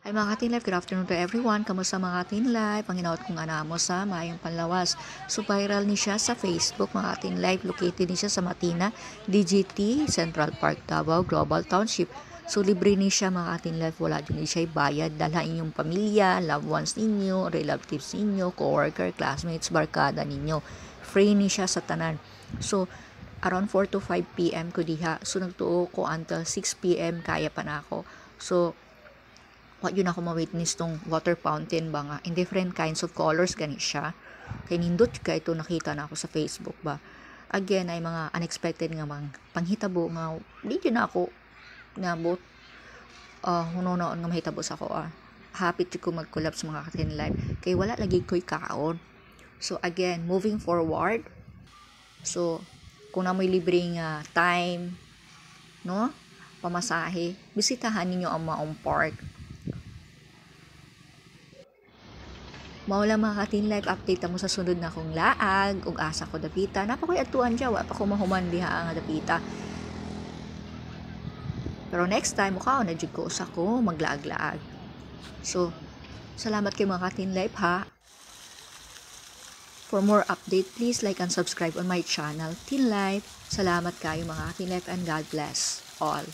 Hi mga ka-teen life, good afternoon to everyone. Kamusta mga ka-teen life? Panginaot kong anamo sa Mayang Panlawas. So viral ni siya sa Facebook mga ka-teen life. Located ni siya sa Matina, DGT, Central Park, Davao, Global Township. So libre ni siya mga ka-teen life. Wala din siya bayad. Dala inyong pamilya, loved ones ninyo, relatives ninyo, co-worker, classmates, barkada ninyo. Free ni siya sa tanan. So around 4 to 5 p.m. ko diha. So nagtuo ko until 6 p.m. kaya pa na ako. So yun ako ma-witness tong water fountain ba nga in different kinds of colors gani siya kay nindot ka ito nakita na ako sa Facebook ba again ay mga unexpected nga mga panghitabo nga di na ako nabot hunoon nga mahitabo sa ako happy to ko mag-collab sa mga ka-teen life kay wala lagi ko'y kaon. So again, moving forward, so kung namoy libreng time no pamasahe, bisitahan ninyo ang Maong Park. Maula mga ka-teen life update mo sa sunod na kong laag ug asa ko dapita napakoy atuan diya wa pa ko mahuman diha ang dapita. Pero next time mukha na jud ko usa ko maglaag-laag. So salamat kay mga ka-teen life ha. For more update, please like and subscribe on my channel Teen Life. Salamat kayo mga ka-teen life and God bless all.